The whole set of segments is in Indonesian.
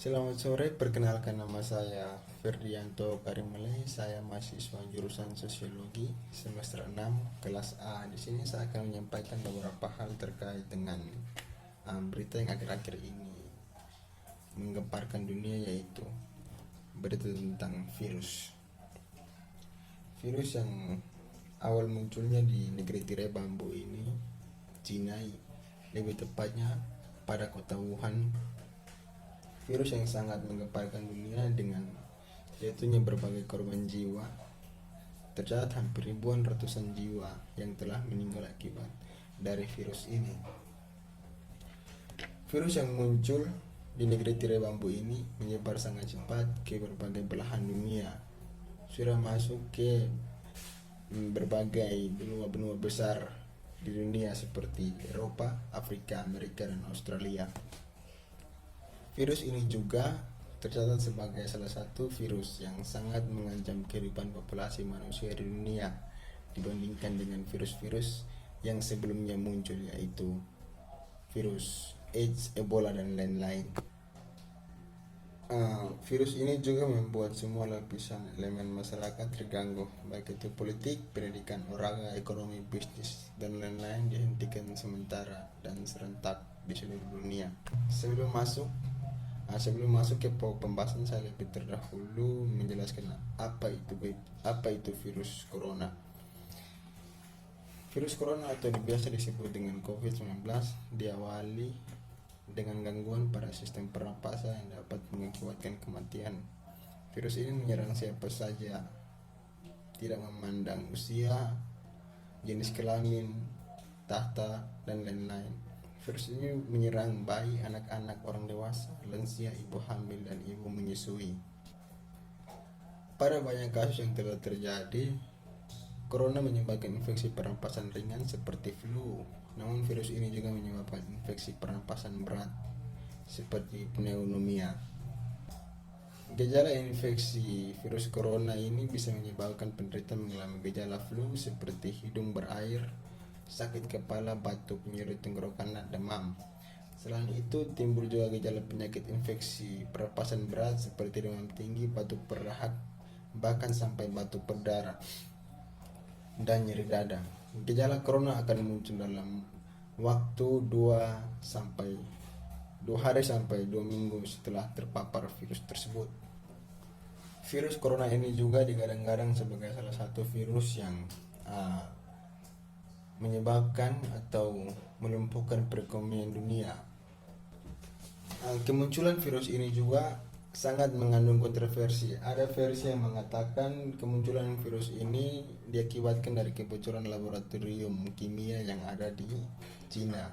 Selamat sore, perkenalkan nama saya Ferdianto Karimale. Saya mahasiswa jurusan Sosiologi semester 6 kelas A. Di sini saya akan menyampaikan beberapa hal terkait dengan berita yang akhir-akhir ini menggemparkan dunia, yaitu berita tentang virus. Virus yang awal munculnya di negeri tirai bambu ini, Cina, lebih tepatnya pada kota Wuhan. Virus yang sangat menggemparkan dunia dengan jatuhnya berbagai korban jiwa. Tercatat hampir ribuan ratusan jiwa yang telah meninggal akibat dari virus ini. Virus yang muncul di negeri tirai bambu ini menyebar sangat cepat ke berbagai belahan dunia. Sudah masuk ke berbagai benua-benua besar di dunia seperti Eropa, Afrika, Amerika, dan Australia. Virus ini juga tercatat sebagai salah satu virus yang sangat mengancam kehidupan populasi manusia di dunia dibandingkan dengan virus-virus yang sebelumnya muncul, yaitu virus AIDS, Ebola, dan lain-lain. Virus ini juga membuat semua lapisan elemen masyarakat terganggu, baik itu politik, pendidikan, olahraga, ekonomi, bisnis, dan lain-lain dihentikan sementara dan serentak di seluruh dunia. Sebelum masuk ke pembahasan, saya lebih terdahulu menjelaskan apa itu virus corona. Virus corona atau biasa disebut dengan COVID-19 diawali dengan gangguan pada sistem pernapasan yang dapat mengakibatkan kematian. Virus ini menyerang siapa saja, tidak memandang usia, jenis kelamin, tahta, dan lain-lain. Virus ini menyerang bayi, anak-anak, orang dewasa, lansia, ibu hamil, dan ibu menyusui. Pada banyak kasus yang telah terjadi, corona menyebabkan infeksi pernapasan ringan seperti flu. Namun virus ini juga menyebabkan infeksi pernapasan berat seperti pneumonia. Gejala infeksi virus corona ini bisa menyebabkan penderita mengalami gejala flu seperti hidung berair, sakit kepala, batuk, nyeri tenggorokan, dan demam. Selain itu, timbul juga gejala penyakit infeksi pernapasan berat seperti demam tinggi, batuk berdahak, bahkan sampai batuk berdarah dan nyeri dada. Gejala corona akan muncul dalam waktu 2 hari sampai 2 minggu setelah terpapar virus tersebut. Virus corona ini juga digadang-gadang sebagai salah satu virus yang menyebabkan atau melumpuhkan perekonomian dunia. Kemunculan virus ini juga sangat mengandung kontroversi. Ada versi yang mengatakan kemunculan virus ini diakibatkan dari kebocoran laboratorium kimia yang ada di Cina.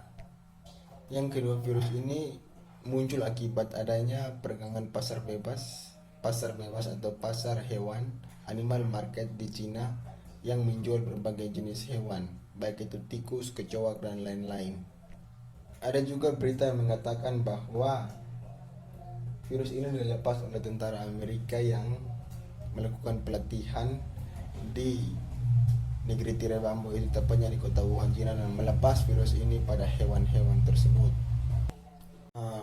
Yang kedua, virus ini muncul akibat adanya perdagangan pasar bebas atau pasar hewan, animal market di Cina, yang menjual berbagai jenis hewan, baik itu tikus, kecoak, dan lain-lain. Ada juga berita yang mengatakan bahwa virus ini dilepas oleh tentara Amerika yang melakukan pelatihan di negeri tirai bambu itu, tepatnya di kota Wuhan, Cina, dan melepas virus ini pada hewan-hewan tersebut.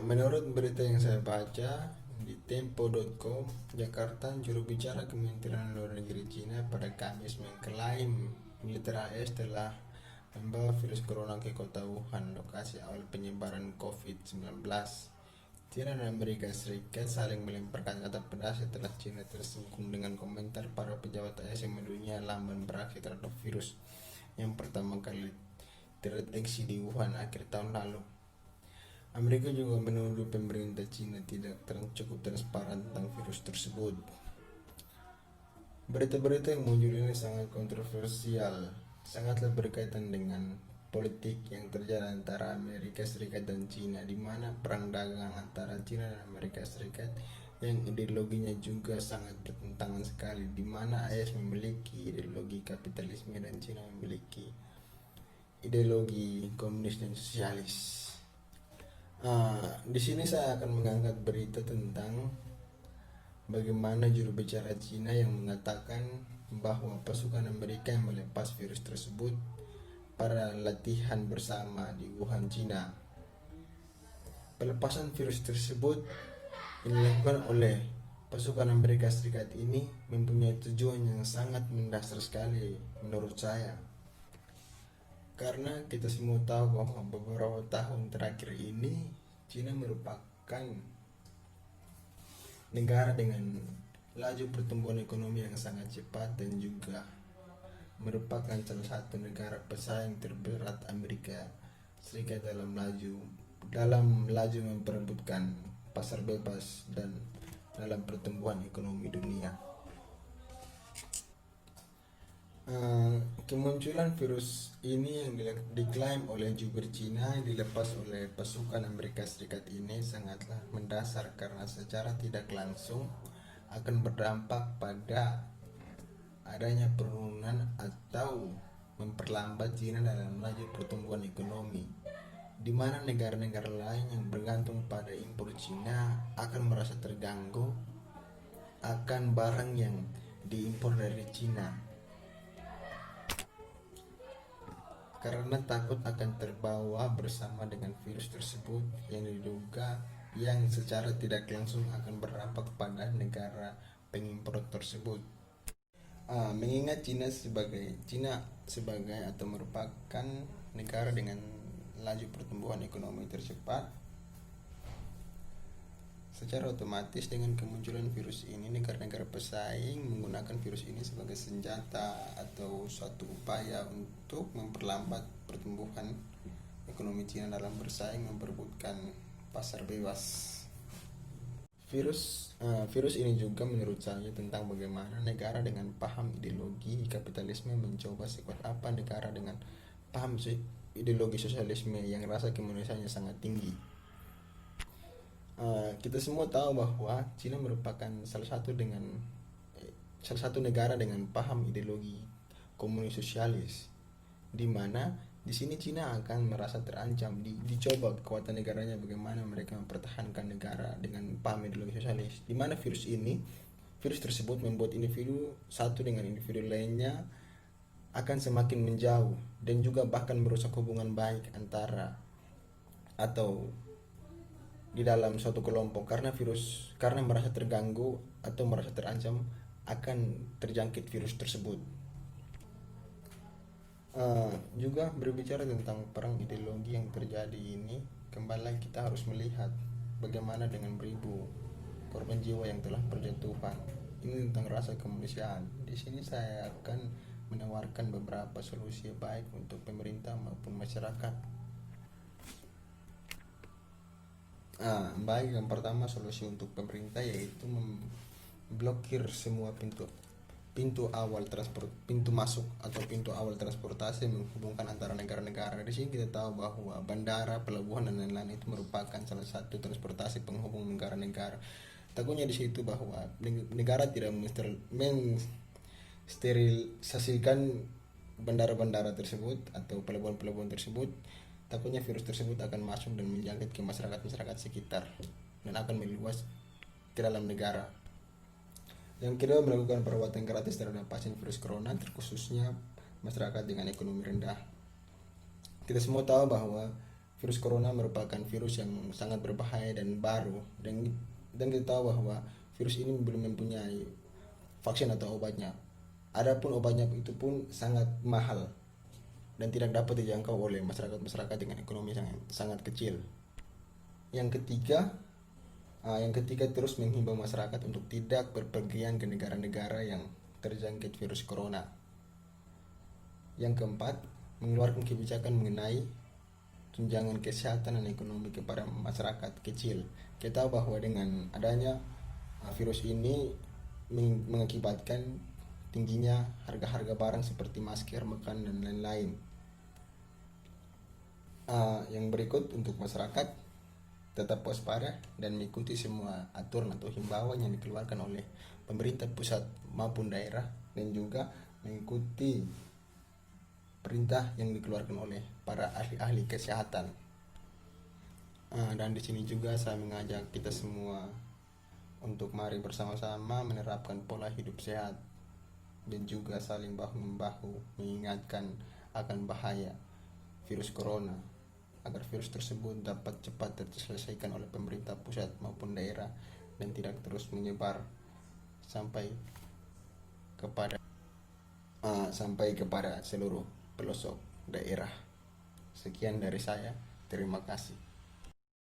Menurut berita yang saya baca di tempo.com, Jakarta, juru bicara Kementerian Luar Negeri Cina pada Kamis mengklaim militer AS telah membawa virus corona ke kota Wuhan, lokasi awal penyebaran COVID-19. Cina dan Amerika Serikat saling melemparkan kata pedas setelah Cina tersinggung dengan komentar para pejabat AS yang mendunia lamban berakhir terhadap virus yang pertama kali terdeteksi di Wuhan akhir tahun lalu. Amerika juga menuduh pemerintah Cina tidak cukup transparan tentang virus tersebut. Berita-berita yang muncul ini sangat kontroversial, sangatlah berkaitan dengan politik yang terjadi antara Amerika Serikat dan Cina, di mana perang dagang antara Cina dan Amerika Serikat yang ideologinya juga sangat bertentangan sekali, di mana AS memiliki ideologi kapitalisme dan Cina memiliki ideologi komunis dan sosialis. Di sini saya akan mengangkat berita tentang bagaimana juru bicara Cina yang mengatakan bahwa pasukan Amerika yang melepas virus tersebut pada latihan bersama di Wuhan, Cina. Pelepasan virus tersebut Yang dilakukan oleh pasukan Amerika Serikat ini mempunyai tujuan yang sangat mendasar sekali menurut saya. Karena kita semua tahu bahwa beberapa tahun terakhir ini Cina merupakan negara dengan laju pertumbuhan ekonomi yang sangat cepat dan juga merupakan salah satu negara pesaing terberat Amerika Serikat dalam laju memperebutkan pasar bebas dan dalam pertumbuhan ekonomi dunia. Kemunculan virus ini yang diklaim oleh jubir Cina yang dilepas oleh pasukan Amerika Serikat ini sangatlah mendasar karena secara tidak langsung akan berdampak pada adanya penurunan atau memperlambat Cina dalam laju pertumbuhan ekonomi, di mana negara-negara lain yang bergantung pada impor Cina akan merasa terganggu akan barang yang diimpor dari Cina karena takut akan terbawa bersama dengan virus tersebut yang diduga yang secara tidak langsung akan berdampak pada negara pengimpor tersebut. Mengingat Cina sebagai atau merupakan negara dengan laju pertumbuhan ekonomi tercepat, secara otomatis dengan kemunculan virus ini negara-negara pesaing menggunakan virus ini sebagai senjata atau suatu upaya untuk memperlambat pertumbuhan ekonomi Cina dalam bersaing memperebutkan pasar bebas. Virus ini juga menurut saya tentang bagaimana negara dengan paham ideologi kapitalisme mencoba sekuat apa negara dengan paham ideologi sosialisme yang rasa kemanusiaannya sangat tinggi. Kita semua tahu bahwa Cina merupakan salah satu negara dengan paham ideologi komunis sosialis, di mana di sini Cina akan merasa terancam. Dicoba kekuatan negaranya bagaimana mereka mempertahankan negara dengan paham ideologi sosialis, di mana virus tersebut membuat individu satu dengan individu lainnya akan semakin menjauh dan juga bahkan merusak hubungan baik antara atau di dalam suatu kelompok karena merasa terganggu atau merasa terancam akan terjangkit virus tersebut. Juga berbicara tentang perang ideologi yang terjadi ini, kembali kita harus melihat bagaimana dengan beribu korban jiwa yang telah berjatuhan. Ini tentang rasa kemanusiaan. Di sini saya akan menawarkan beberapa solusi baik untuk pemerintah maupun masyarakat. Baik, yang pertama solusi untuk pemerintah yaitu memblokir semua pintu masuk atau pintu awal transportasi menghubungkan antara negara-negara. Di sini kita tahu bahwa bandara, pelabuhan dan lain-lain itu merupakan salah satu transportasi penghubung negara-negara. Takutnya di situ bahwa negara tidak mensterilisasikan bandara-bandara tersebut atau pelabuhan-pelabuhan tersebut. Takutnya virus tersebut akan masuk dan menjangkit ke masyarakat sekitar dan akan meluas ke dalam negara. Yang kedua, melakukan perawatan gratis terhadap pasien virus corona, terkhususnya masyarakat dengan ekonomi rendah. Kita semua tahu bahwa virus corona merupakan virus yang sangat berbahaya dan baru, dan kita tahu bahwa virus ini belum mempunyai vaksin atau obatnya. Adapun obatnya itu pun sangat mahal dan tidak dapat dijangkau oleh masyarakat dengan ekonomi yang sangat kecil. Yang ketiga terus menghimbau masyarakat untuk tidak berpergian ke negara-negara yang terjangkit virus corona. Yang keempat, mengeluarkan kebijakan mengenai tunjangan kesehatan dan ekonomi kepada masyarakat kecil. Kita tahu bahwa dengan adanya virus ini mengakibatkan tingginya harga-harga barang seperti masker, makanan dan lain-lain. Yang berikut untuk masyarakat, tetap waspada dan mengikuti semua aturan atau himbauan yang dikeluarkan oleh pemerintah pusat maupun daerah, dan juga mengikuti perintah yang dikeluarkan oleh para ahli-ahli kesehatan. Dan di sini juga saya mengajak kita semua untuk mari bersama-sama menerapkan pola hidup sehat dan juga saling bahu-membahu mengingatkan akan bahaya virus corona, agar virus tersebut dapat cepat terselesaikan oleh pemerintah pusat maupun daerah dan tidak terus menyebar sampai kepada seluruh pelosok daerah. Sekian dari saya, terima kasih.